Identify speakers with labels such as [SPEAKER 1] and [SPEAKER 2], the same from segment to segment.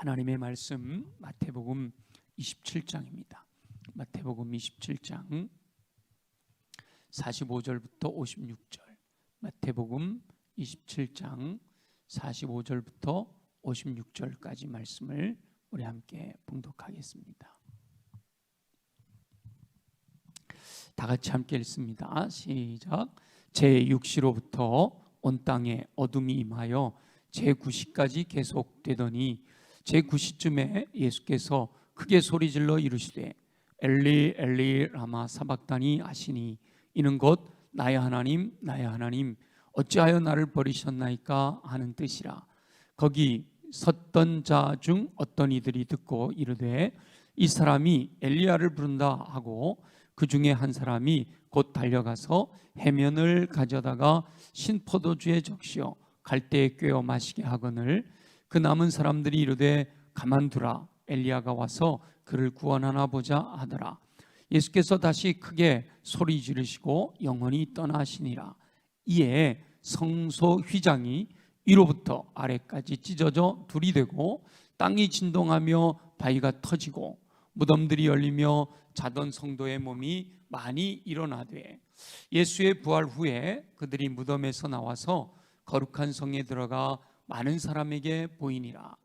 [SPEAKER 1] 하나님의 말씀 마태복음 27장입니다. 마태복음 27장 45절부터 56절. 마태복음 27장 45절부터 56절까지 말씀을 우리 함께 봉독하겠습니다. 다 같이 함께 읽습니다. 시작. 제6시로부터 온 땅에 어둠이 임하여 제9시까지 계속되더니 제9시쯤에 예수께서 크게 소리질러 이르시되 엘리 엘리 라마 사박다니 하시니 이는 곧 나의 하나님 나의 하나님 어찌하여 나를 버리셨나이까 하는 뜻이라. 거기 섰던 자 중 어떤 이들이 듣고 이르되 이 사람이 엘리야를 부른다 하고 그 중에 한 사람이 곧 달려가서 해면을 가져다가 신포도주에 적시어 갈대에 꿰어 마시게 하거늘 그 남은 사람들이 이르되 가만두라 엘리야가 와서 그를 구원하나 보자 하더라. 예수께서 다시 크게 소리 지르시고 영원히 떠나시니라. 이에 성소 휘장이 위로부터 아래까지 찢어져 둘이 되고 땅이 진동하며 바위가 터지고 무덤들이 열리며 자던 성도의 몸이 많이 일어나되 예수의 부활 후에 그들이 무덤에서 나와서 거룩한 성에 들어가 많은 사람에게 보이니라.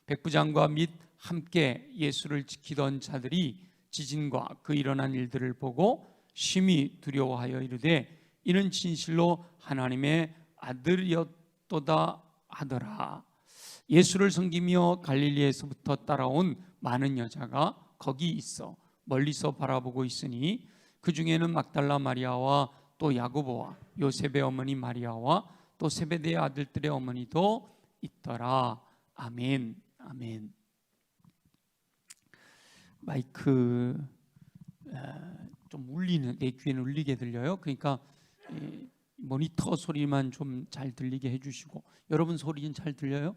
[SPEAKER 1] 백부장과 및 함께 예수를 지키던 자들이 지진과 그 일어난 일들을 보고 심히 두려워하여 이르되 이는 진실로 하나님의 아들이었도다 하더라. 예수를 섬기며 갈릴리에서부터 따라온 많은 여자가 거기 있어 멀리서 바라보고 있으니 그 중에는 막달라 마리아와 또 야고보와 요셉의 어머니 마리아와 또 세베대의 아들들의 어머니도 있더라. 아멘. 아멘. 마이크 좀 울리는, 내 귀에는 울리게 들려요. 그러니까 모니터 소리만 좀 잘 들리게 해주시고, 여러분 소리는 잘 들려요?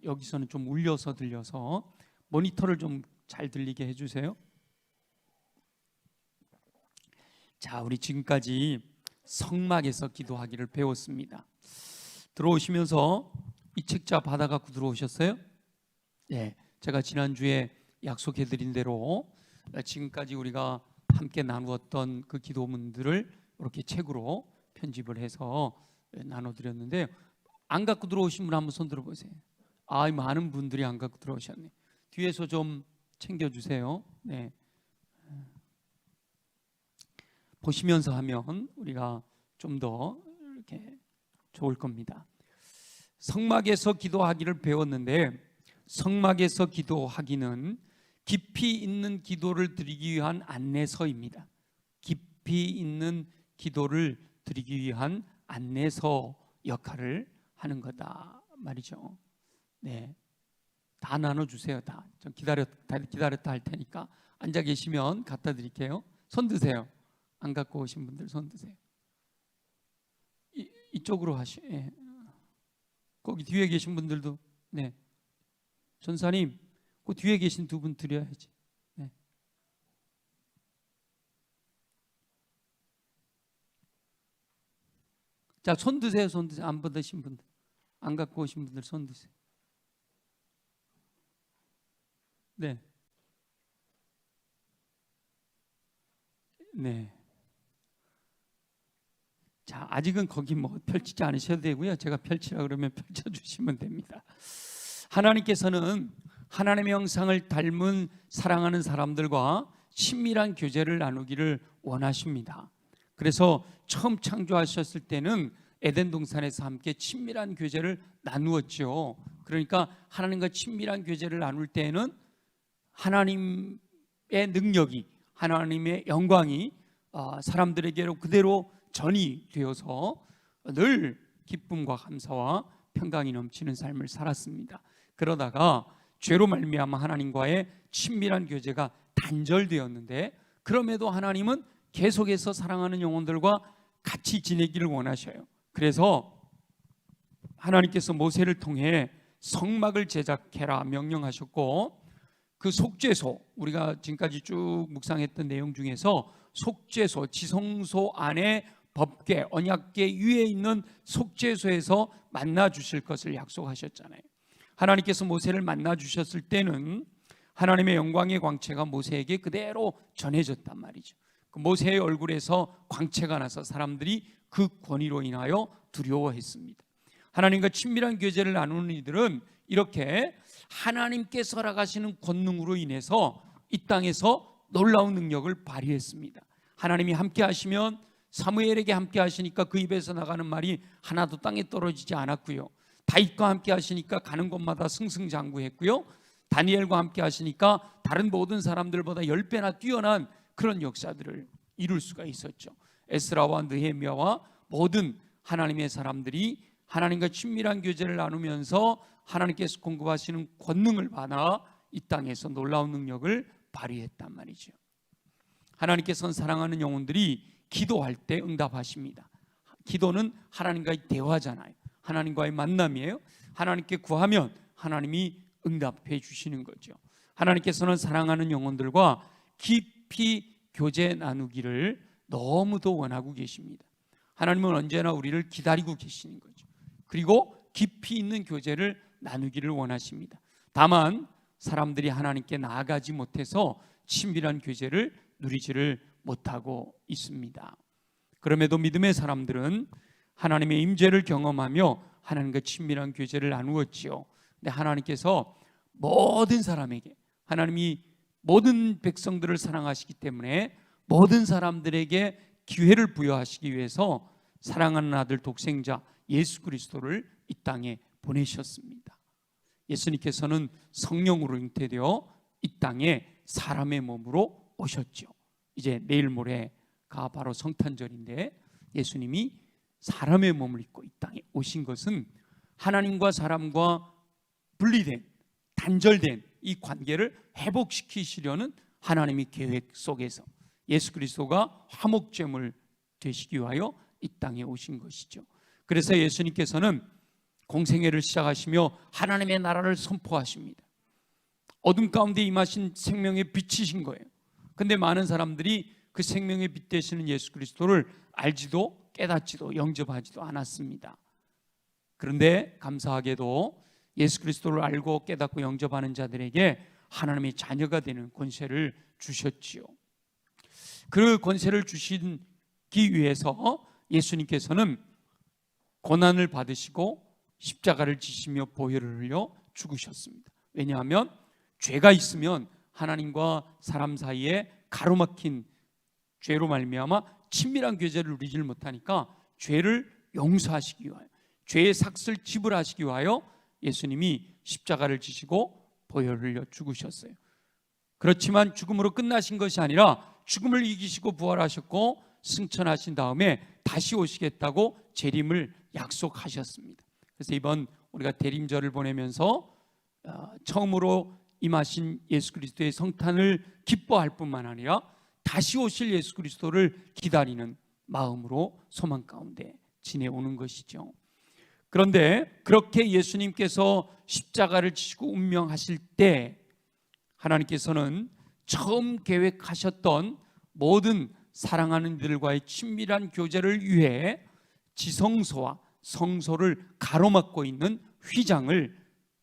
[SPEAKER 1] 여기서는 좀 울려서 들려서 모니터를 좀 잘 들리게 해주세요. 자, 우리 지금까지 성막에서 기도하기를 배웠습니다. 들어오시면서 이 책자 받아갖고 들어오셨어요? 네, 제가 지난주에 약속해드린 대로 지금까지 우리가 함께 나누었던 그 기도문들을 이렇게 책으로 편집을 해서 나눠드렸는데, 안 갖고 들어오신 분 한번 손 들어보세요. 많은 분들이 안 갖고 들어오셨네. 뒤에서 좀 챙겨주세요. 네. 보시면서 하면 우리가 좀 더 이렇게 좋을 겁니다. 성막에서 기도하기를 배웠는데, 성막에서 기도하기는 깊이 있는 기도를 드리기 위한 안내서입니다. 깊이 있는 기도를 드리기 위한 안내서 역할을 하는 거다 말이죠. 네, 다 나눠주세요. 다. 좀 기다렸다 할 테니까 앉아 계시면 갖다 드릴게요. 손 드세요. 안 갖고 오신 분들 손 드세요. 이쪽으로 예. 거기 뒤에 계신 분들도. 네, 전사님, 그 뒤에 계신 두 분 드려야지. 네. 자, 손 드세요. 손 드세요. 안 받으신 분들, 안 갖고 오신 분들 손 드세요. 네. 네. 자, 아직은 거기 뭐 펼치지 않으셔도 되고요. 제가 펼치라 그러면 펼쳐주시면 됩니다. 하나님께서는 하나님의 형상을 닮은 사랑하는 사람들과 친밀한 교제를 나누기를 원하십니다. 그래서 처음 창조하셨을 때는 에덴 동산에서 함께 친밀한 교제를 나누었죠. 그러니까 하나님과 친밀한 교제를 나눌 때에는 하나님의 능력이, 하나님의 영광이 사람들에게로 그대로 전이 되어서 늘 기쁨과 감사와 평강이 넘치는 삶을 살았습니다. 그러다가 죄로 말미암아 하나님과의 친밀한 교제가 단절되었는데, 그럼에도 하나님은 계속해서 사랑하는 영혼들과 같이 지내기를 원하셔요. 그래서 하나님께서 모세를 통해 성막을 제작해라 명령하셨고, 그 속죄소, 우리가 지금까지 쭉 묵상했던 내용 중에서 속죄소, 지성소 안에 법궤, 언약궤 위에 있는 속죄소에서 만나 주실 것을 약속하셨잖아요. 하나님께서 모세를 만나 주셨을 때는 하나님의 영광의 광채가 모세에게 그대로 전해졌단 말이죠. 그 모세의 얼굴에서 광채가 나서 사람들이 그 권위로 인하여 두려워했습니다. 하나님과 친밀한 교제를 나누는 이들은 이렇게 하나님께서 허락하시는 권능으로 인해서 이 땅에서 놀라운 능력을 발휘했습니다. 하나님이 함께 하시면 사무엘에게 함께 하시니까 그 입에서 나가는 말이 하나도 땅에 떨어지지 않았고요. 다윗과 함께 하시니까 가는 곳마다 승승장구했고요. 다니엘과 함께 하시니까 다른 모든 사람들보다 10배나 뛰어난 그런 역사들을 이룰 수가 있었죠. 에스라와 느헤미야와 모든 하나님의 사람들이 하나님과 친밀한 교제를 나누면서 하나님께서 공급하시는 권능을 받아 이 땅에서 놀라운 능력을 발휘했단 말이죠. 하나님께서는 사랑하는 영혼들이 기도할 때 응답하십니다. 기도는 하나님과의 대화잖아요. 하나님과의 만남이에요. 하나님께 구하면 하나님이 응답해 주시는 거죠. 하나님께서는 사랑하는 영혼들과 깊이 교제 나누기를 너무도 원하고 계십니다. 하나님은 언제나 우리를 기다리고 계시는 거죠. 그리고 깊이 있는 교제를 나누기를 원하십니다. 다만 사람들이 하나님께 나아가지 못해서 친밀한 교제를 누리지를 못하고 있습니다. 그럼에도 믿음의 사람들은 하나님의 임재를 경험하며 하나님과 친밀한 교제를 나누었지요. 근데 하나님께서 모든 사람에게, 하나님이 모든 백성들을 사랑하시기 때문에 모든 사람들에게 기회를 부여하시기 위해서 사랑하는 아들 독생자 예수 그리스도를 이 땅에 보내셨습니다. 예수님께서는 성령으로 잉태되어 이 땅에 사람의 몸으로 오셨죠. 이제 내일 모레가 바로 성탄절인데 예수님이 사람의 몸을 입고 이 땅에 오신 것은 하나님과 사람과 분리된, 단절된 이 관계를 회복시키시려는 하나님의 계획 속에서 예수 그리스도가 화목제물 되시기 위하여 이 땅에 오신 것이죠. 그래서 예수님께서는 공생애를 시작하시며 하나님의 나라를 선포하십니다. 어둠 가운데 임하신 생명의 빛이신 거예요. 근데 많은 사람들이 그 생명의 빛 되시는 예수 그리스도를 알지도 깨닫지도 영접하지도 않았습니다. 그런데 감사하게도 예수 그리스도를 알고 깨닫고 영접하는 자들에게 하나님의 자녀가 되는 권세를 주셨지요. 그 권세를 주시기 위해서 예수님께서는 고난을 받으시고 십자가를 지시며 보혈을 흘려 죽으셨습니다. 왜냐하면 죄가 있으면 하나님과 사람 사이에 가로막힌 죄로 말미암아 친밀한 교제를 누리지 못하니까 죄를 용서하시기 위하여, 죄의 삭을 지불하시기 위하여 예수님이 십자가를 지시고 보혈을 흘려 죽으셨어요. 그렇지만 죽음으로 끝나신 것이 아니라 죽음을 이기시고 부활하셨고 승천하신 다음에 다시 오시겠다고 재림을 약속하셨습니다. 그래서 이번 우리가 대림절을 보내면서 처음으로 임하신 예수 그리스도의 성탄을 기뻐할 뿐만 아니라 다시 오실 예수 그리스도를 기다리는 마음으로 소망 가운데 지내오는 것이죠. 그런데 그렇게 예수님께서 십자가를 지시고 운명하실 때 하나님께서는 처음 계획하셨던 모든 사랑하는 이들과의 친밀한 교제를 위해 지성소와 성소를 가로막고 있는 휘장을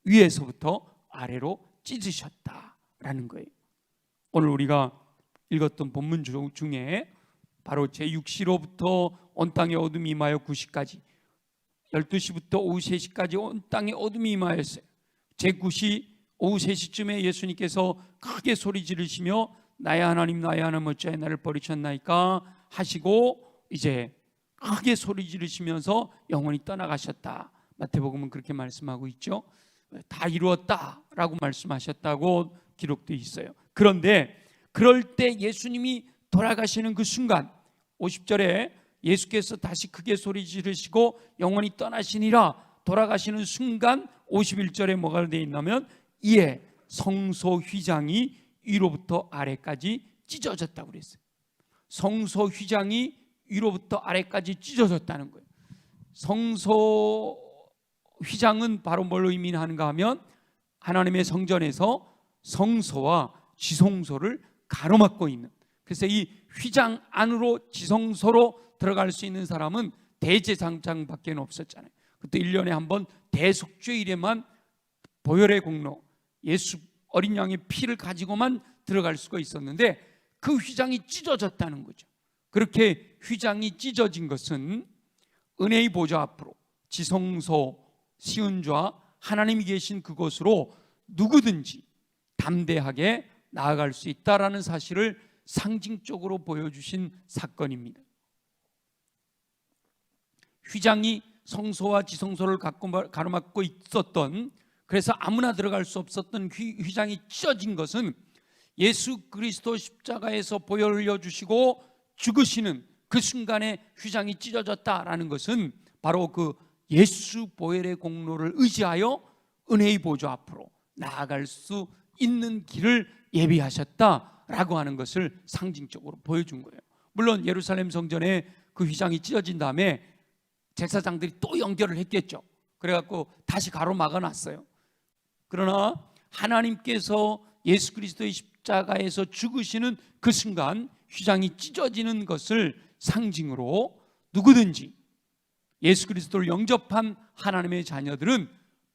[SPEAKER 1] 위에서부터 아래로 찢으셨다라는 거예요. 오늘 우리가 읽었던 본문 중에 바로 제6시로부터 온 땅에 어둠이 임하여 9시까지, 12시부터 오후 3시까지 온 땅에 어둠이 임하였어요. 제9시 오후 3시쯤에 예수님께서 크게 소리 지르시며 나의 하나님 나의 하나님 어찌하여 나를 버리셨나이까 하시고 이제 크게 소리 지르시면서 영원히 떠나가셨다. 마태복음은 그렇게 말씀하고 있죠. 다 이루었다라고 말씀하셨다고 기록되어 있어요. 그런데 그럴 때 예수님이 돌아가시는 그 순간 50절에 예수께서 다시 크게 소리 지르시고 영원히 떠나시니라 돌아가시는 순간 51절에 뭐가 되어 있냐면 이에 성소 휘장이 위로부터 아래까지 찢어졌다고 그랬어요. 성소 휘장이 위로부터 아래까지 찢어졌다는 거예요. 성소 휘장은 바로 뭘로 의미하는가 하면 하나님의 성전에서 성소와 지성소를 가로막고 있는, 그래서 이 휘장 안으로 지성소로 들어갈 수 있는 사람은 대제사장밖에 없었잖아요. 그때 1년에 한 번 대속죄일에만 보혈의 공로, 예수 어린 양의 피를 가지고만 들어갈 수가 있었는데 그 휘장이 찢어졌다는 거죠. 그렇게 휘장이 찢어진 것은 은혜의 보좌 앞으로, 지성소 시은좌 하나님이 계신 그곳으로 누구든지 담대하게 나아갈 수 있다라는 사실을 상징적으로 보여주신 사건입니다. 휘장이 성소와 지성소를 가로막고 있었던, 그래서 아무나 들어갈 수 없었던 휘장이 찢어진 것은 예수 그리스도 십자가에서 보혈을 흘려주시고 죽으시는 그 순간에 휘장이 찢어졌다라는 것은 바로 그 예수 보혈의 공로를 의지하여 은혜의 보좌 앞으로 나아갈 수 있는 길을 예비하셨다라고 하는 것을 상징적으로 보여준 거예요. 물론 예루살렘 성전에 그 휘장이 찢어진 다음에 제사장들이 또 연결을 했겠죠. 그래갖고 다시 가로막아 놨어요. 그러나 하나님께서 예수 그리스도의 십자가에서 죽으시는 그 순간 휘장이 찢어지는 것을 상징으로 누구든지 예수 그리스도를 영접한 하나님의 자녀들은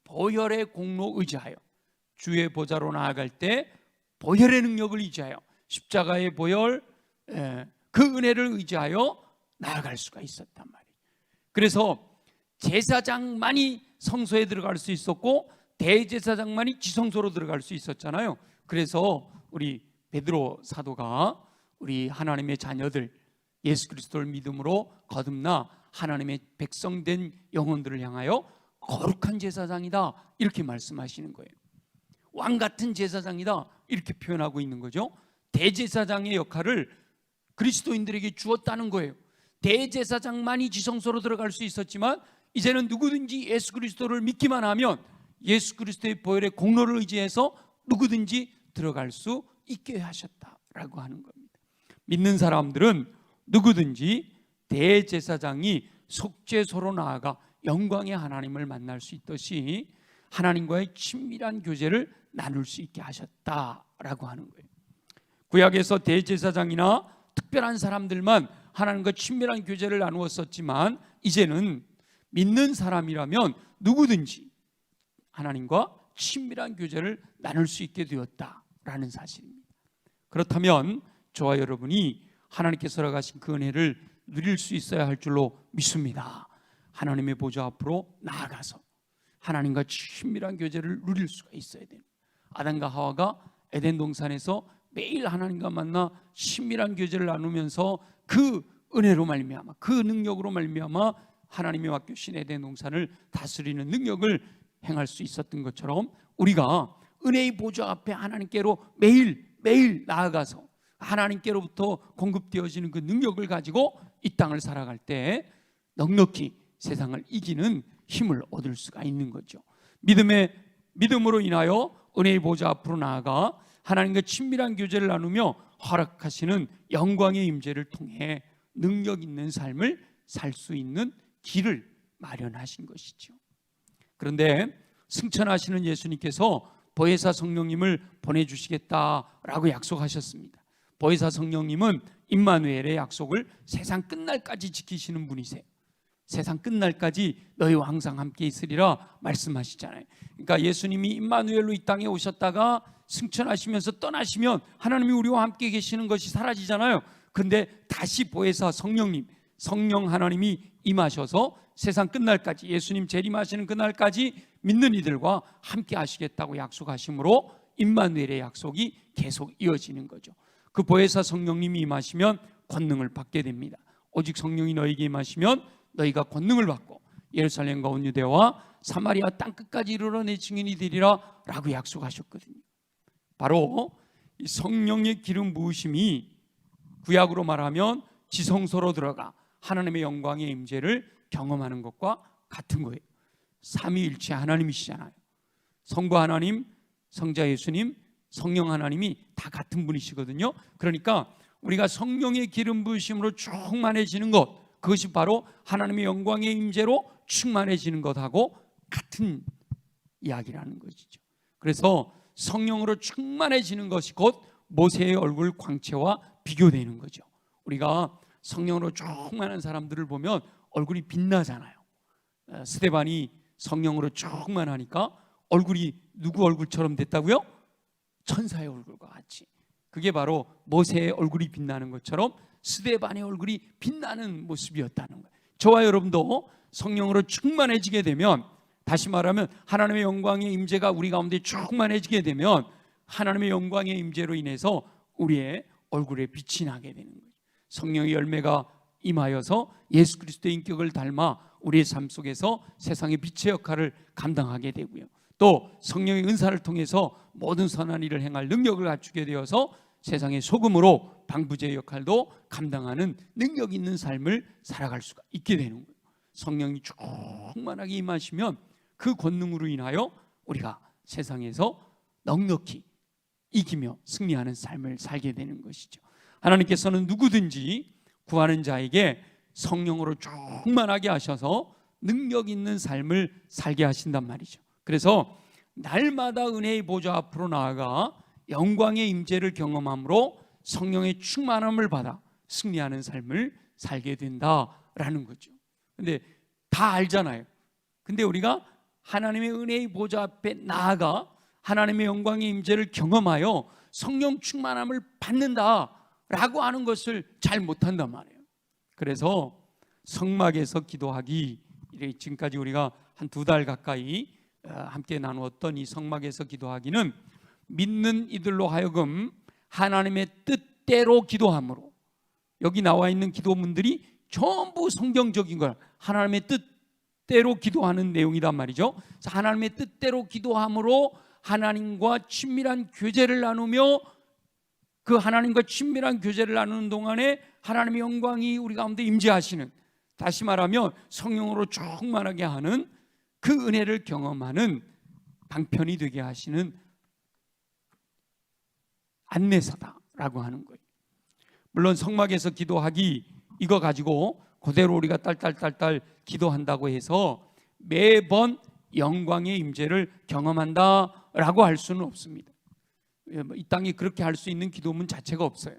[SPEAKER 1] 보혈의 공로 의지하여 주의 보좌로 나아갈 때 보혈의 능력을 의지하여 십자가의 보혈, 그 은혜를 의지하여 나아갈 수가 있었단 말이에요. 그래서 제사장만이 성소에 들어갈 수 있었고 대제사장만이 지성소로 들어갈 수 있었잖아요. 그래서 우리 베드로 사도가 우리 하나님의 자녀들, 예수 그리스도를 믿음으로 거듭나 하나님의 백성된 영혼들을 향하여 거룩한 제사장이다 이렇게 말씀하시는 거예요. 왕 같은 제사장이다 이렇게 표현하고 있는 거죠. 대제사장의 역할을 그리스도인들에게 주었다는 거예요. 대제사장만이 지성소로 들어갈 수 있었지만 이제는 누구든지 예수 그리스도를 믿기만 하면 예수 그리스도의 보혈의 공로를 의지해서 누구든지 들어갈 수 있게 하셨다라고 하는 겁니다. 믿는 사람들은 누구든지 대제사장이 속죄소로 나아가 영광의 하나님을 만날 수 있듯이 하나님과의 친밀한 교제를 나눌 수 있게 하셨다라고 하는 거예요. 구약에서 대제사장이나 특별한 사람들만 하나님과 친밀한 교제를 나누었었지만 이제는 믿는 사람이라면 누구든지 하나님과 친밀한 교제를 나눌 수 있게 되었다라는 사실입니다. 그렇다면 저와 여러분이 하나님께서 허락하신 그 은혜를 누릴 수 있어야 할 줄로 믿습니다. 하나님의 보좌 앞으로 나아가서 하나님과 친밀한 교제를 누릴 수가 있어야 돼요. 아담과 하와가 에덴 동산에서 매일 하나님과 만나 친밀한 교제를 나누면서 그 은혜로 말미암아, 그 능력으로 말미암아 하나님이 맡기신 에덴 동산을 다스리는 능력을 행할 수 있었던 것처럼 우리가 은혜의 보좌 앞에 하나님께로 매일 나아가서 하나님께로부터 공급되어지는 그 능력을 가지고 이 땅을 살아갈 때 넉넉히 세상을 이기는 힘을 얻을 수가 있는 거죠. 믿음으로 인하여 은혜의 보좌 앞으로 나아가 하나님과 친밀한 교제를 나누며 허락하시는 영광의 임재를 통해 능력 있는 삶을 살 수 있는 길을 마련하신 것이죠. 그런데 승천하시는 예수님께서 보혜사 성령님을 보내주시겠다라고 약속하셨습니다. 보혜사 성령님은 임마누엘의 약속을 세상 끝날까지 지키시는 분이세요. 세상 끝날까지 너희와 항상 함께 있으리라 말씀하시잖아요. 그러니까 예수님이 임마누엘로 이 땅에 오셨다가 승천하시면서 떠나시면 하나님이 우리와 함께 계시는 것이 사라지잖아요. 그런데 다시 보혜사 성령 하나님이 임하셔서 세상 끝날까지, 예수님 재림하시는 그날까지 믿는 이들과 함께 하시겠다고 약속하심으로 임마누엘의 약속이 계속 이어지는 거죠. 그 보혜사 성령님이 임하시면 권능을 받게 됩니다. 오직 성령이 너희에게 임하시면 너희가 권능을 받고 예루살렘과 온 유대와 사마리아 땅끝까지 이르러 내 증인이 되리라 라고 약속하셨거든요. 바로 이 성령의 기름 부으심이 구약으로 말하면 지성소로 들어가 하나님의 영광의 임재를 경험하는 것과 같은 거예요. 삼위일체 하나님이시잖아요. 성부 하나님, 성자 예수님, 성령 하나님이 다 같은 분이시거든요. 그러니까 우리가 성령의 기름 부으심으로 충만해지는 것, 그것이 바로 하나님의 영광의 임재로 충만해지는 것하고 같은 이야기라는 것이죠. 그래서 성령으로 충만해지는 것이 곧 모세의 얼굴 광채와 비교되는 거죠. 우리가 성령으로 충만한 사람들을 보면 얼굴이 빛나잖아요. 스데반이 성령으로 충만하니까 얼굴이 누구 얼굴처럼 됐다고요? 천사의 얼굴과 같이. 그게 바로 모세의 얼굴이 빛나는 것처럼 스데반의 얼굴이 빛나는 모습이었다는 거예요. 저와 여러분도 성령으로 충만해지게 되면, 다시 말하면 하나님의 영광의 임재가 우리 가운데 충만해지게 되면 하나님의 영광의 임재로 인해서 우리의 얼굴에 빛이 나게 되는 거예요. 성령의 열매가 임하여서 예수 그리스도의 인격을 닮아 우리의 삶 속에서 세상의 빛의 역할을 감당하게 되고요. 또 성령의 은사를 통해서 모든 선한 일을 행할 능력을 갖추게 되어서 세상의 소금으로 방부제의 역할도 감당하는 능력 있는 삶을 살아갈 수가 있게 되는 거예요. 성령이 충만하게 임하시면 그 권능으로 인하여 우리가 세상에서 넉넉히 이기며 승리하는 삶을 살게 되는 것이죠. 하나님께서는 누구든지 구하는 자에게 성령으로 충만하게 하셔서 능력 있는 삶을 살게 하신단 말이죠. 그래서 날마다 은혜의 보좌 앞으로 나아가 영광의 임재를 경험함으로 성령의 충만함을 받아 승리하는 삶을 살게 된다라는 거죠. 근데 다 알잖아요. 근데 우리가 하나님의 은혜의 보좌 앞에 나아가 하나님의 영광의 임재를 경험하여 성령 충만함을 받는다라고 하는 것을 잘 못한단 말이에요. 그래서 성막에서 기도하기, 지금까지 우리가 한 2달 가까이 함께 나누었던 이 성막에서 기도하기는 믿는 이들로 하여금 하나님의 뜻대로 기도함으로, 여기 나와 있는 기도문들이 전부 성경적인 걸 하나님의 뜻대로 기도하는 내용이란 말이죠. 그래서 하나님의 뜻대로 기도함으로 하나님과 친밀한 교제를 나누며, 그 하나님과 친밀한 교제를 나누는 동안에 하나님의 영광이 우리 가운데 임재하시는, 다시 말하면 성령으로 충만하게 하는 그 은혜를 경험하는 방편이 되게 하시는 안내서다라고 하는 거예요. 물론 성막에서 기도하기 이거 가지고 그대로 우리가 딸딸딸딸 기도한다고 해서 매번 영광의 임재를 경험한다라고 할 수는 없습니다. 이 땅에 그렇게 할 수 있는 기도문 자체가 없어요.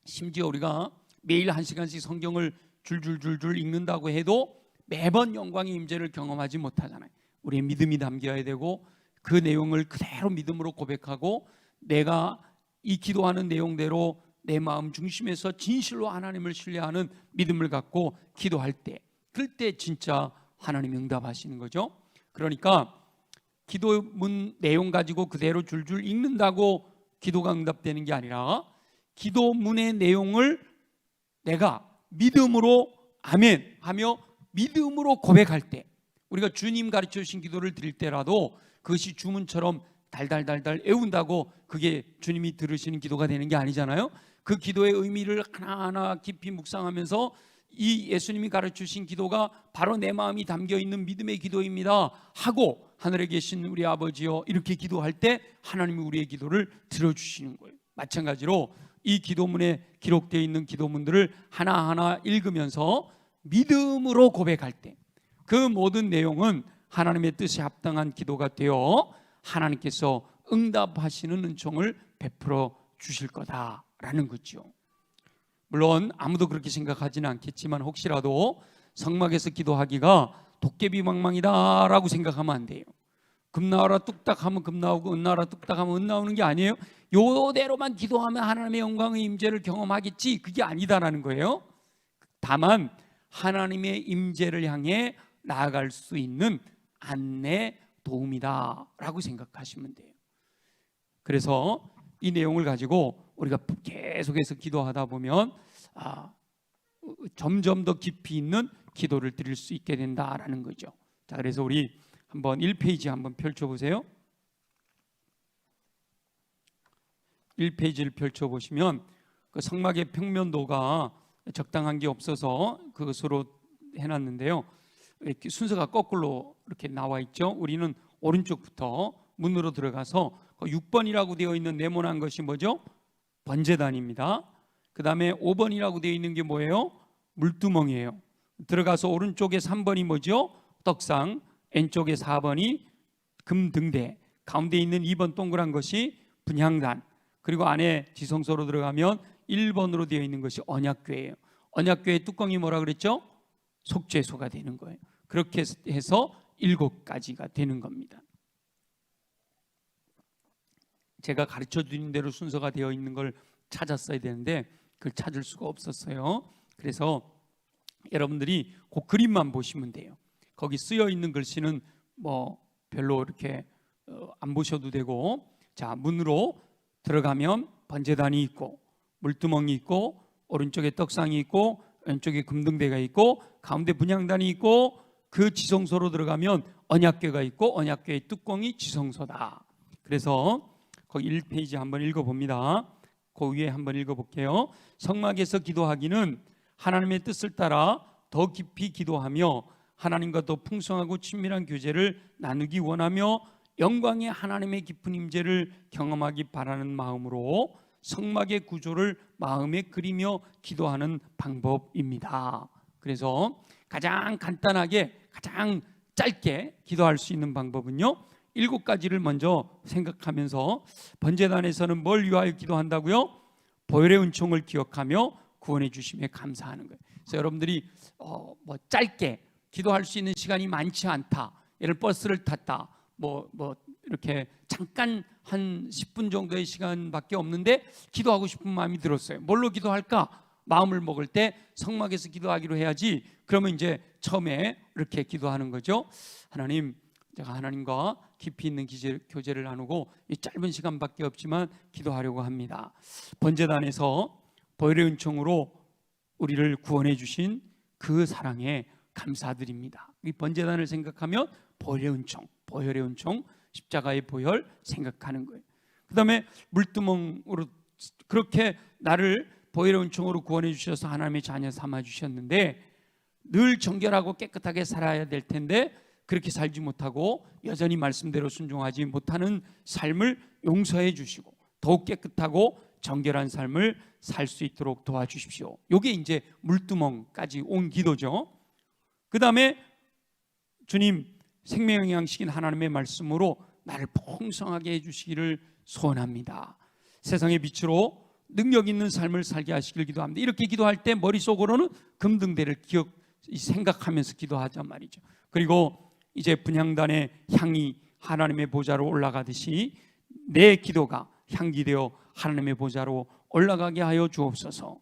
[SPEAKER 1] 심지어 우리가 매일 1시간씩 성경을 줄줄줄줄 읽는다고 해도 매번 영광의 임재를 경험하지 못하잖아요. 우리의 믿음이 담겨야 되고 그 내용을 그대로 믿음으로 고백하고 내가 이 기도하는 내용대로 내 마음 중심에서 진실로 하나님을 신뢰하는 믿음을 갖고 기도할 때, 그럴 때 진짜 하나님이 응답하시는 거죠. 그러니까 기도문 내용 가지고 그대로 줄줄 읽는다고 기도가 응답되는 게 아니라 기도문의 내용을 내가 믿음으로 아멘 하며 믿음으로 고백할 때, 우리가 주님 가르쳐 주신 기도를 드릴 때라도 그것이 주문처럼 달달달달 애운다고 그게 주님이 들으시는 기도가 되는 게 아니잖아요. 그 기도의 의미를 하나하나 깊이 묵상하면서 이 예수님이 가르쳐 주신 기도가 바로 내 마음이 담겨있는 믿음의 기도입니다 하고 하늘에 계신 우리 아버지여 이렇게 기도할 때 하나님이 우리의 기도를 들어주시는 거예요. 마찬가지로 이 기도문에 기록되어 있는 기도문들을 하나하나 읽으면서 믿음으로 고백할 때 그 모든 내용은 하나님의 뜻에 합당한 기도가 되어 하나님께서 응답하시는 은총을 베풀어 주실 거다라는 거죠. 물론 아무도 그렇게 생각하지는 않겠지만 혹시라도 성막에서 기도하기가 도깨비 방망이다라고 생각하면 안 돼요. 금 나와라 뚝딱 하면 금 나오고 은 나와라 뚝딱 하면 은 나오는 게 아니에요. 요대로만 기도하면 하나님의 영광의 임재를 경험하겠지, 그게 아니다라는 거예요. 다만 하나님의 임재를 향해 나아갈 수 있는 안내 도움이다라고 생각하시면 돼요. 그래서 이 내용을 가지고 우리가 계속해서 기도하다 보면 점점 더 깊이 있는 기도를 드릴 수 있게 된다라는 거죠. 자, 그래서 우리 한번 1페이지 한번 펼쳐보세요. 1페이지를 펼쳐보시면 그 성막의 평면도가 적당한 게 없어서 그것으로 해놨는데요. 이렇게 순서가 거꾸로 이렇게 나와 있죠. 우리는 오른쪽부터 문으로 들어가서 6번이라고 되어 있는 네모난 것이 뭐죠? 번제단입니다. 그 다음에 5번이라고 되어 있는 게 뭐예요? 물두멍이에요. 들어가서 오른쪽에 3번이 뭐죠? 떡상, 왼쪽에 4번이 금등대, 가운데 있는 2번 동그란 것이 분향단, 그리고 안에 지성소로 들어가면 1번으로 되어 있는 것이 언약궤예요. 언약궤의 뚜껑이 뭐라 그랬죠? 속죄소가 되는 거예요. 그렇게 해서 7가지가 되는 겁니다. 제가 가르쳐 드린 대로 순서가 되어 있는 걸 찾았어야 되는데 그걸 찾을 수가 없었어요. 그래서 여러분들이 그 그림만 보시면 돼요. 거기 쓰여 있는 글씨는 뭐 별로 이렇게 안 보셔도 되고, 자, 문으로 들어가면 번제단이 있고 물두멍이 있고 오른쪽에 떡상이 있고 왼쪽에 금등대가 있고 가운데 분향단이 있고 그 지성소로 들어가면 언약궤가 있고 언약궤의 뚜껑이 지성소다. 그래서 거기 1페이지 한번 읽어봅니다. 그 위에 한번 읽어볼게요. 성막에서 기도하기는 하나님의 뜻을 따라 더 깊이 기도하며 하나님과 더 풍성하고 친밀한 교제를 나누기 원하며 영광의 하나님의 깊은 임재를 경험하기 바라는 마음으로 성막의 구조를 마음에 그리며 기도하는 방법입니다. 그래서 가장 간단하게 가장 짧게 기도할 수 있는 방법은요 7가지를 먼저 생각하면서, 번제단에서는 뭘 위하여 기도한다고요? 보혈의 은총을 기억하며 구원해 주심에 감사하는 거예요. 그래서 여러분들이 뭐 짧게 기도할 수 있는 시간이 많지 않다, 예를 버스를 탔다, 뭐 이렇게 잠깐 한 10분 정도의 시간밖에 없는데 기도하고 싶은 마음이 들었어요. 뭘로 기도할까? 마음을 먹을 때 성막에서 기도하기로 해야지. 그러면 이제 처음에 이렇게 기도하는 거죠. 하나님, 제가 하나님과 깊이 있는 교제를 나누고 이 짧은 시간밖에 없지만 기도하려고 합니다. 번제단에서 보혈의 은총으로 우리를 구원해 주신 그 사랑에 감사드립니다. 이 번제단을 생각하면 보혈의 은총, 십자가의 보혈 생각하는 거예요. 그 다음에 물두멍으로 그렇게 나를 보혈의 은총으로 구원해 주셔서 하나님의 자녀 삼아 주셨는데 늘 정결하고 깨끗하게 살아야 될 텐데 그렇게 살지 못하고 여전히 말씀대로 순종하지 못하는 삶을 용서해 주시고 더욱 깨끗하고 정결한 삶을 살 수 있도록 도와주십시오. 이게 이제 물두멍까지 온 기도죠. 그 다음에 주님, 생명의 양식인 하나님의 말씀으로 나를 풍성하게 해주시기를 소원합니다. 세상의 빛으로 능력 있는 삶을 살게 하시길 기도합니다. 이렇게 기도할 때 머릿속으로는 금등대를 생각하면서 기도하단 말이죠. 그리고 이제 분향단의 향이 하나님의 보좌로 올라가듯이 내 기도가 향기 되어 하나님의 보좌로 올라가게 하여 주옵소서.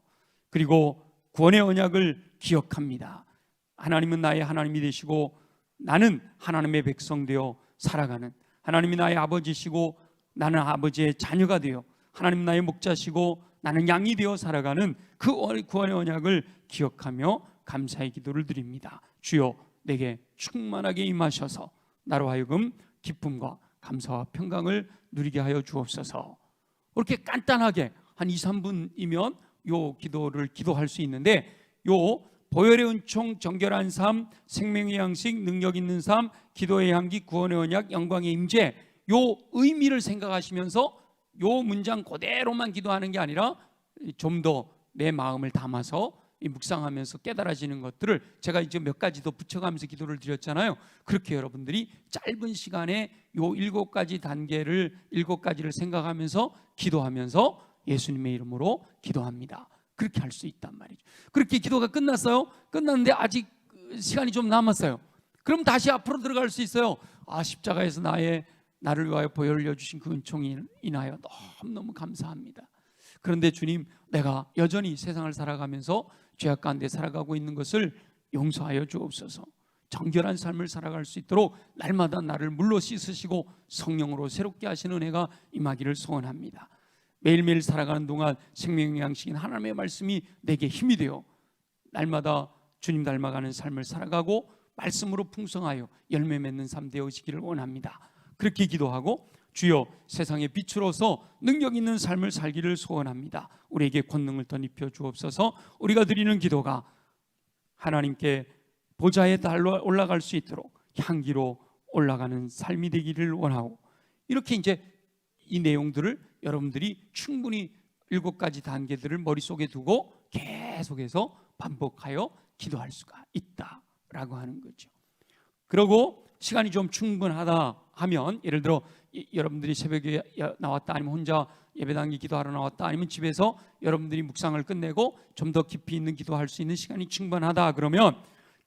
[SPEAKER 1] 그리고 구원의 언약을 기억합니다. 하나님은 나의 하나님이 되시고 나는 하나님의 백성 되어 살아가는, 하나님이 나의 아버지시고 나는 아버지의 자녀가 되어 하나님 나의 목자시고 나는 양이 되어 살아가는 그 구원의 언약을 기억하며 감사의 기도를 드립니다. 주여, 내게 충만하게 임하셔서 나로 하여금 기쁨과 감사와 평강을 누리게 하여 주옵소서. 그렇게 간단하게 한 2, 3분이면 요 기도를 기도할 수 있는데, 요 보혈의 은총, 정결한 삶, 생명의 양식, 능력 있는 삶, 기도의 향기, 구원의 언약, 영광의 임재, 요 의미를 생각하시면서 요 문장 그대로만 기도하는 게 아니라 좀 더 내 마음을 담아서 묵상하면서 깨달아지는 것들을 제가 이제 몇 가지 더 붙여가면서 기도를 드렸잖아요. 그렇게 여러분들이 짧은 시간에 요 7가지 단계를 7가지를 생각하면서 기도하면서 예수님의 이름으로 기도합니다. 그렇게 할 수 있단 말이죠. 그렇게 기도가 끝났어요. 끝났는데 아직 시간이 좀 남았어요. 그럼 다시 앞으로 들어갈 수 있어요. 십자가에서 나를 위하여 보혈을 흘려주신 그 은총이 인하여 너무너무 감사합니다. 그런데 주님, 내가 여전히 세상을 살아가면서 죄악 가운데 살아가고 있는 것을 용서하여 주옵소서. 정결한 삶을 살아갈 수 있도록 날마다 나를 물로 씻으시고 성령으로 새롭게 하시는 은혜가 임하기를 소원합니다. 매일매일 살아가는 동안 생명의 양식인 하나님의 말씀이 내게 힘이 되어 날마다 주님 닮아가는 삶을 살아가고 말씀으로 풍성하여 열매 맺는 삶 되어지기를 원합니다. 그렇게 기도하고 주여, 세상의 빛으로서 능력 있는 삶을 살기를 소원합니다. 우리에게 권능을 더 입혀 주옵소서. 우리가 드리는 기도가 하나님께 보좌에 달로 올라갈 수 있도록 향기로 올라가는 삶이 되기를 원하고, 이렇게 이제 이 내용들을 여러분들이 충분히 7가지 단계들을 머릿속에 두고 계속해서 반복하여 기도할 수가 있다라고 하는 거죠. 그리고 시간이 좀 충분하다 하면, 예를 들어 여러분들이 새벽에 나왔다, 아니면 혼자 예배당에 기도하러 나왔다, 아니면 집에서 여러분들이 묵상을 끝내고 좀 더 깊이 있는 기도할 수 있는 시간이 충분하다 그러면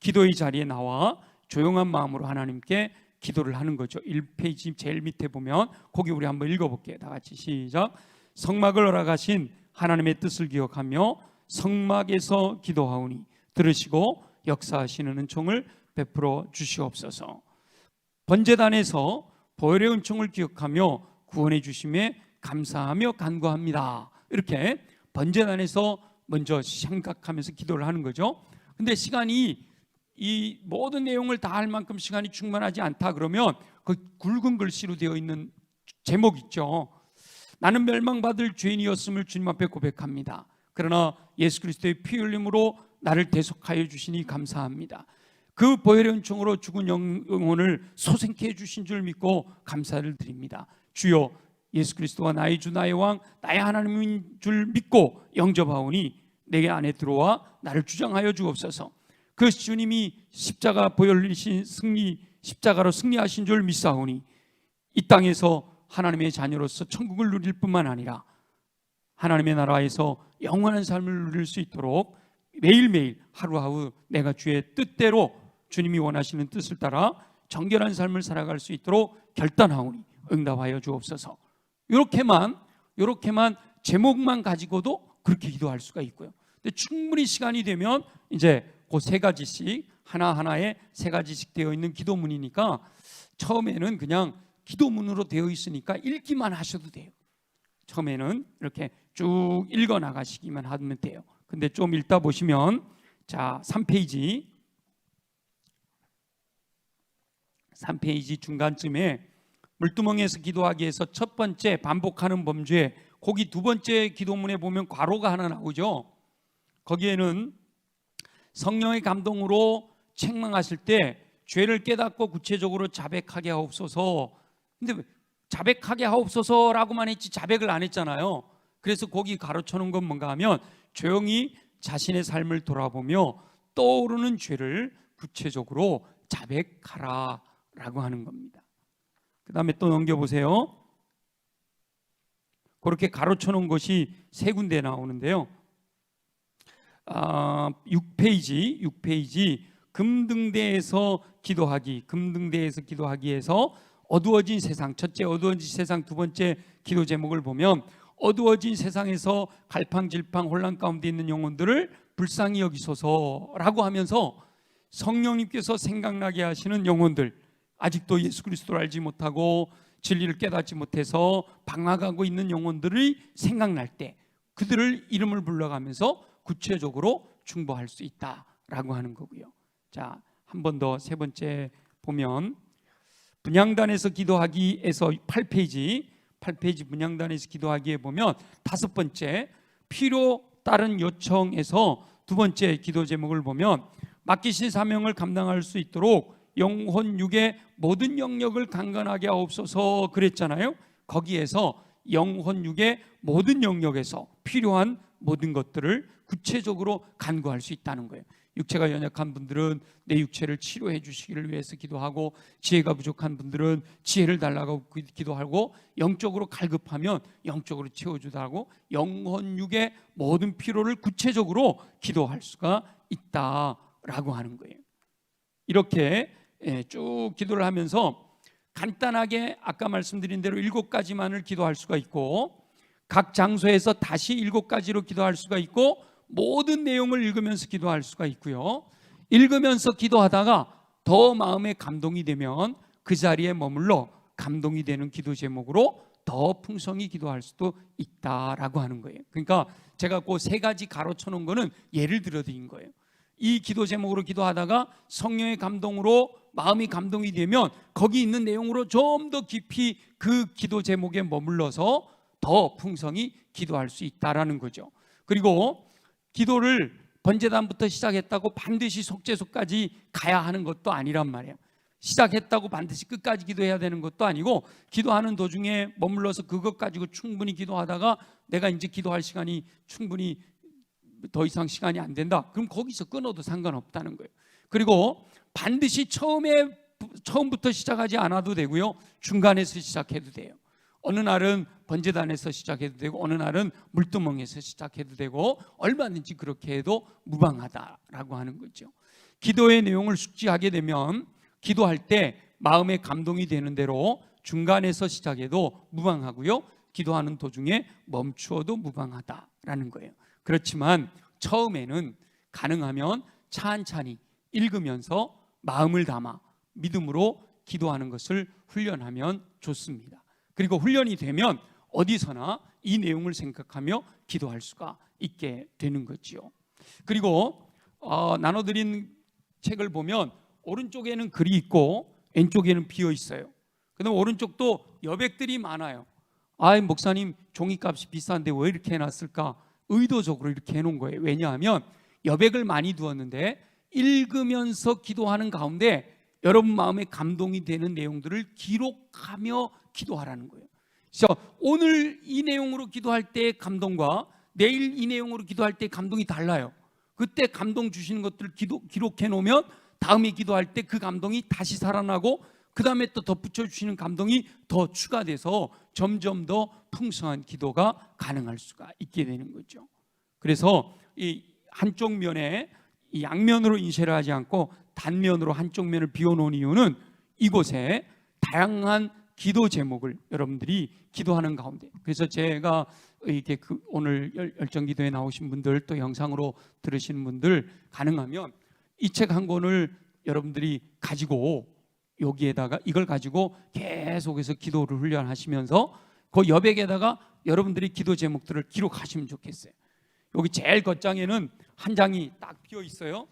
[SPEAKER 1] 기도의 자리에 나와 조용한 마음으로 하나님께 기도를 하는 거죠. 1페이지 제일 밑에 보면 거기 우리 한번 읽어볼게요. 다 같이 시작. 성막을 허락하신 하나님의 뜻을 기억하며 성막에서 기도하오니 들으시고 역사하시는 은총을 베풀어 주시옵소서. 번제단에서 보혈의 은총을 기억하며 구원해 주심에 감사하며 간구합니다. 이렇게 번제단에서 먼저 생각하면서 기도를 하는 거죠. 근데 시간이 이 모든 내용을 다 할 만큼 시간이 충분하지 않다 그러면 그 굵은 글씨로 되어 있는 제목 있죠. 나는 멸망받을 죄인이었음을 주님 앞에 고백합니다. 그러나 예수 그리스도의 피 흘림으로 나를 대속하여 주시니 감사합니다. 그 보혈의 은총으로 죽은 영혼을 소생케 해주신 줄 믿고 감사를 드립니다. 주여, 예수 그리스도가 나의 주 나의 왕 나의 하나님인 줄 믿고 영접하오니 내게 안에 들어와 나를 주장하여 주옵소서. 그 주님이 십자가 보혈 흘리신 십자가로 승리하신 줄 믿사오니 이 땅에서 하나님의 자녀로서 천국을 누릴 뿐만 아니라 하나님의 나라에서 영원한 삶을 누릴 수 있도록 매일매일 하루하루 내가 주의 뜻대로 주님이 원하시는 뜻을 따라 정결한 삶을 살아갈 수 있도록 결단하오니 응답하여 주옵소서. 이렇게만 제목만 가지고도 그렇게 기도할 수가 있고요. 근데 충분히 시간이 되면 이제 그 세 가지씩 하나하나에 세 가지씩 되어 있는 기도문이니까 처음에는 그냥 기도문으로 되어 있으니까 읽기만 하셔도 돼요. 처음에는 이렇게 쭉 읽어 나가시기만 하면 돼요. 근데 좀 읽다 보시면 자 3페이지 중간쯤에 물두멍에서 기도하기에서 첫 번째 반복하는 범죄, 거기 두 번째 기도문에 보면 괄호가 하나 나오죠. 거기에는 성령의 감동으로 책망하실 때 죄를 깨닫고 구체적으로 자백하게 하옵소서. 근데 자백하게 하옵소서라고만 했지 자백을 안 했잖아요. 그래서 거기 가로쳐 놓은 건 뭔가 하면 조용히 자신의 삶을 돌아보며 떠오르는 죄를 구체적으로 자백하라라고 하는 겁니다. 그 다음에 또 넘겨보세요. 그렇게 가로쳐 놓은 것이 세 군데 나오는데요. 6페이지 금등대에서 기도하기에서 어두워진 세상, 첫째 어두워진 세상, 두 번째 기도 제목을 보면 어두워진 세상에서 갈팡질팡 혼란 가운데 있는 영혼들을 불쌍히 여기소서라고 하면서 성령님께서 생각나게 하시는 영혼들, 아직도 예수 그리스도를 알지 못하고 진리를 깨닫지 못해서 방황하고 있는 영혼들이 생각날 때 그들을 이름을 불러가면서 구체적으로 중보할 수 있다라고 하는 거고요. 자, 한 번 더 세 번째 보면 분향단에서 기도하기에서 8페이지 분향단에서 기도하기에 보면 다섯 번째 필요 따른 요청에서 두 번째 기도 제목을 보면 맡기신 사명을 감당할 수 있도록 영혼 육의 모든 영역을 강건하게 하옵소서 그랬잖아요. 거기에서 영혼 육의 모든 영역에서 필요한 모든 것들을 구체적으로 간구할 수 있다는 거예요. 육체가 연약한 분들은 내 육체를 치료해 주시기를 위해서 기도하고, 지혜가 부족한 분들은 지혜를 달라고 기도하고, 영적으로 갈급하면 영적으로 채워주다고 영혼 육의 모든 필요를 구체적으로 기도할 수가 있다라고 하는 거예요. 이렇게 쭉 기도를 하면서 간단하게 아까 말씀드린 대로 7가지만을 기도할 수가 있고, 각 장소에서 다시 7가지로 기도할 수가 있고, 모든 내용을 읽으면서 기도할 수가 있고요. 읽으면서 기도하다가 더 마음에 감동이 되면 그 자리에 머물러 감동이 되는 기도 제목으로 더 풍성히 기도할 수도 있다라고 하는 거예요. 그러니까 제가 그 세 가지 가로쳐 놓은 거는 예를 들어 드린 거예요. 이 기도 제목으로 기도하다가 성령의 감동으로 마음이 감동이 되면 거기 있는 내용으로 좀 더 깊이 그 기도 제목에 머물러서 더 풍성히 기도할 수 있다라는 거죠. 그리고 기도를 번제단부터 시작했다고 반드시 속죄소까지 가야 하는 것도 아니란 말이에요. 시작했다고 반드시 끝까지 기도해야 되는 것도 아니고, 기도하는 도중에 머물러서 그것 가지고 충분히 기도하다가 내가 이제 기도할 시간이 충분히 더 이상 시간이 안 된다, 그럼 거기서 끊어도 상관없다는 거예요. 그리고 반드시 처음부터 시작하지 않아도 되고요, 중간에서 시작해도 돼요. 어느 날은 번제단에서 시작해도 되고, 어느 날은 물두멍에서 시작해도 되고, 얼마든지 그렇게 해도 무방하다라고 하는 거죠. 기도의 내용을 숙지하게 되면 기도할 때 마음에 감동이 되는 대로 중간에서 시작해도 무방하고요, 기도하는 도중에 멈추어도 무방하다라는 거예요. 그렇지만 처음에는 가능하면 찬찬히 읽으면서 마음을 담아 믿음으로 기도하는 것을 훈련하면 좋습니다. 그리고 훈련이 되면 어디서나 이 내용을 생각하며 기도할 수가 있게 되는 거지요. 그리고 나눠드린 책을 보면 오른쪽에는 글이 있고 왼쪽에는 비어 있어요. 그다음 오른쪽도 여백들이 많아요. 목사님 종이값이 비싼데 왜 이렇게 해놨을까? 의도적으로 이렇게 해놓은 거예요. 왜냐하면 여백을 많이 두었는데 읽으면서 기도하는 가운데 여러분 마음에 감동이 되는 내용들을 기록하며 기도하라는 거예요. 그래서 오늘 이 내용으로 기도할 때의 감동과 내일 이 내용으로 기도할 때의 감동이 달라요. 그때 감동 주시는 것들을 기록해 놓으면 다음에 기도할 때 그 감동이 다시 살아나고 그 다음에 또 덧붙여 주시는 감동이 더 추가돼서 점점 더 풍성한 기도가 가능할 수가 있게 되는 거죠. 그래서 이 한쪽 면에 이 양면으로 인쇄를 하지 않고 단면으로 한쪽 면을 비워놓은 이유는 이곳에 다양한 기도 제목을 여러분들이 기도하는 가운데, 그래서 제가 이렇게 오늘 열정기도에 나오신 분들, 또 영상으로 들으시는 분들, 가능하면 이 책 한 권을 여러분들이 가지고 여기에다가 이걸 가지고 계속해서 기도를 훈련하시면서 그 여백에다가 여러분들이 기도 제목들을 기록하시면 좋겠어요. 여기 제일 겉장에는 한 장이 딱 비어 있어요.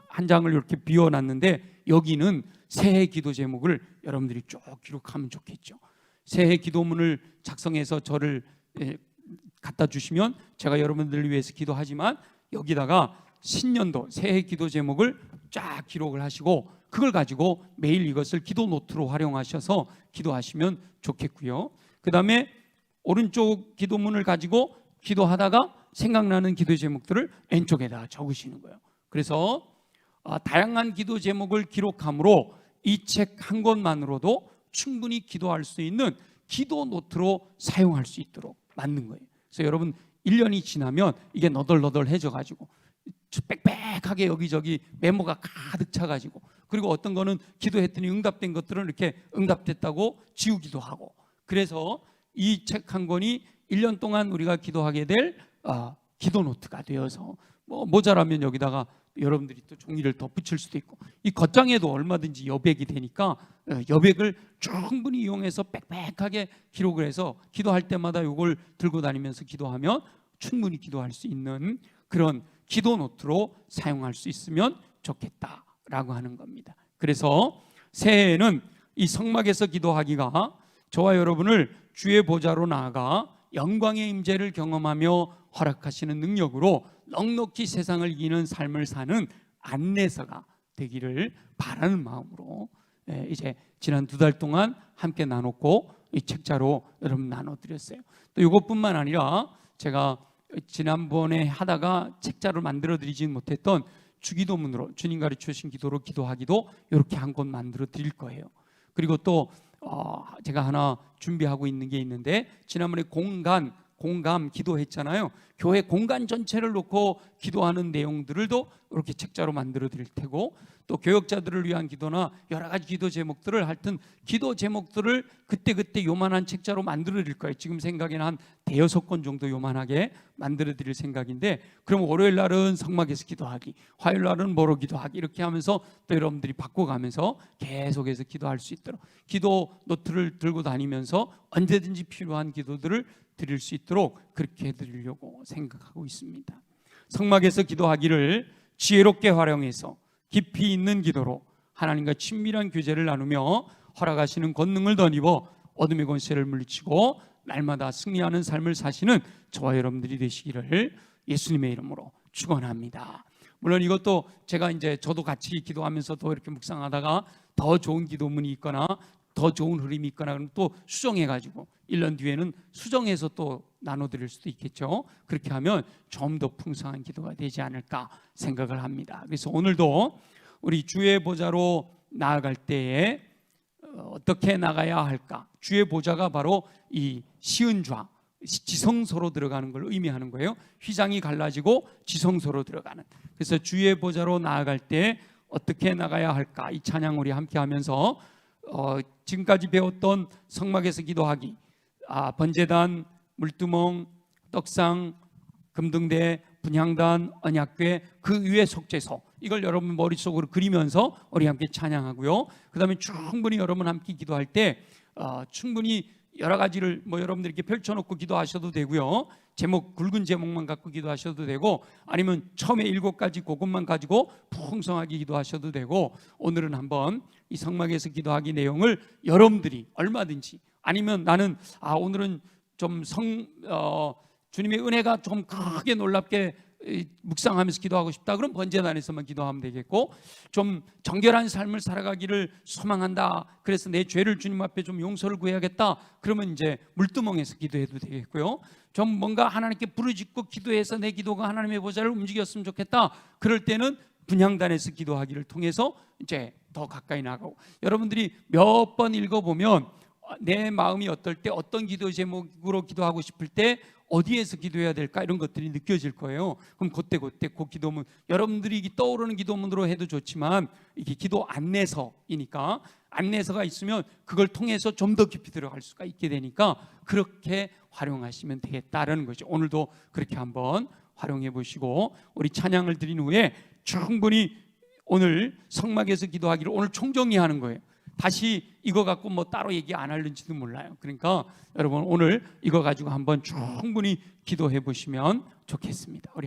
[SPEAKER 1] 한 장을 이렇게 비워놨는데 여기는 새해 기도 제목을 여러분들이 쭉 기록하면 좋겠죠. 새해 기도문을 작성해서 저를 갖다 주시면 제가 여러분들을 위해서 기도하지만 여기다가 신년도 새해 기도 제목을 쫙 기록을 하시고 그걸 가지고 매일 이것을 기도 노트로 활용하셔서 기도하시면 좋겠고요. 그 다음에 오른쪽 기도문을 가지고 기도하다가 생각나는 기도 제목들을 왼쪽에다 적으시는 거예요. 그래서 다양한 기도 제목을 기록함으로 이 책 한 권만으로도 충분히 기도할 수 있는 기도 노트로 사용할 수 있도록 만든 거예요. 그래서 여러분 1년이 지나면 이게 너덜너덜해져 가지고 빽빽하게 여기저기 메모가 가득 차가지고, 그리고 어떤 거는 기도했더니 응답된 것들은 이렇게 응답됐다고 지우기도 하고, 그래서 이 책 한 권이 1년 동안 우리가 기도하게 될 기도 노트가 되어서 모자라면 여기다가 여러분들이 또 종이를 덧붙일 수도 있고, 이 겉장에도 얼마든지 여백이 되니까 여백을 충분히 이용해서 빽빽하게 기록을 해서 기도할 때마다 이걸 들고 다니면서 기도하면 충분히 기도할 수 있는 그런 기도 노트로 사용할 수 있으면 좋겠다라고 하는 겁니다. 그래서 새해에는 이 성막에서 기도하기가 저와 여러분을 주의 보좌로 나아가 영광의 임재를 경험하며 허락하시는 능력으로 넉넉히 세상을 이기는 삶을 사는 안내서가 되기를 바라는 마음으로 이제 지난 2달 동안 함께 나눴고 이 책자로 여러분 나눠드렸어요. 또 이것뿐만 아니라 제가 지난번에 하다가 책자를 만들어 드리진 못했던 주기도문으로 주님 가르쳐 주신 기도로 기도하기도 이렇게 한 권 만들어 드릴 거예요. 그리고 또 제가 하나 준비하고 있는 게 있는데, 지난번에 공감 기도했잖아요. 교회 공간 전체를 놓고 기도하는 내용들을도 이렇게 책자로 만들어 드릴 테고, 또 교역자들을 위한 기도나 여러 가지 기도 제목들을 하여튼 기도 제목들을 그때그때 요만한 책자로 만들어 드릴 거예요. 지금 생각에는 한 5-6권 정도 요만하게 만들어 드릴 생각인데, 그럼 월요일 날은 성막에서 기도하기, 화요일 날은 뭐로 기도하기, 이렇게 하면서 또 여러분들이 바꿔가면서 계속해서 기도할 수 있도록 기도 노트를 들고 다니면서 언제든지 필요한 기도들을 드릴 수 있도록 그렇게 해드리려고 생각하고 있습니다. 성막에서 기도하기를 지혜롭게 활용해서 깊이 있는 기도로 하나님과 친밀한 교제를 나누며 허락하시는 권능을 덧입어 어둠의 권세를 물리치고 날마다 승리하는 삶을 사시는 저와 여러분들이 되시기를 예수님의 이름으로 축원합니다. 물론 이것도 제가 저도 같이 기도하면서 또 이렇게 묵상하다가 더 좋은 기도문이 있거나 더 좋은 흐름이 있거나 그러면 또 수정해가지고 1년 뒤에는 수정해서 또 나눠드릴 수도 있겠죠. 그렇게 하면 좀 더 풍성한 기도가 되지 않을까 생각을 합니다. 그래서 오늘도 우리 주의 보좌로 나아갈 때에 어떻게 나가야 할까? 주의 보좌가 바로 이 시은좌, 지성소로 들어가는 걸 의미하는 거예요. 휘장이 갈라지고 지성소로 들어가는. 그래서 주의 보좌로 나아갈 때 어떻게 나가야 할까? 이 찬양 우리 함께 하면서 지금까지 배웠던 성막에서 기도하기, 번제단, 물두멍, 떡상, 금등대, 분향단, 언약궤, 그 위에 속죄소, 이걸 여러분 머릿속으로 그리면서 우리 함께 찬양하고요. 그 다음에 충분히 여러분 함께 기도할 때 충분히 여러 가지를 여러분들 이렇게 펼쳐놓고 기도하셔도 되고요. 제목, 굵은 제목만 갖고 기도하셔도 되고, 아니면 처음에 7가지 그것만 가지고 풍성하게 기도하셔도 되고, 오늘은 한번 이 성막에서 기도하기 내용을 여러분들이 얼마든지, 아니면 나는 오늘은 좀 주님의 은혜가 좀 크게 놀랍게 묵상하면서 기도하고 싶다, 그럼 번제단에서만 기도하면 되겠고, 좀 정결한 삶을 살아가기를 소망한다, 그래서 내 죄를 주님 앞에 좀 용서를 구해야겠다, 그러면 이제 물두멍에서 기도해도 되겠고요. 좀 뭔가 하나님께 부르짖고 기도해서 내 기도가 하나님의 보좌를 움직였으면 좋겠다, 그럴 때는 분향단에서 기도하기를 통해서 이제 더 가까이 나가고, 여러분들이 몇 번 읽어보면 내 마음이 어떨 때, 어떤 기도 제목으로 기도하고 싶을 때 어디에서 기도해야 될까, 이런 것들이 느껴질 거예요. 그럼 그때 그 기도문, 여러분들이 떠오르는 기도문으로 해도 좋지만, 이게 기도 안내서이니까 안내서가 있으면 그걸 통해서 좀 더 깊이 들어갈 수가 있게 되니까 그렇게 활용하시면 되겠다라는 거죠. 오늘도 그렇게 한번 활용해 보시고, 우리 찬양을 드린 후에 충분히 오늘 성막에서 기도하기를 오늘 총정리하는 거예요. 다시 이거 갖고 따로 얘기 안 할는지도 몰라요. 그러니까 여러분 오늘 이거 가지고 한번 충분히 기도해 보시면 좋겠습니다. 우리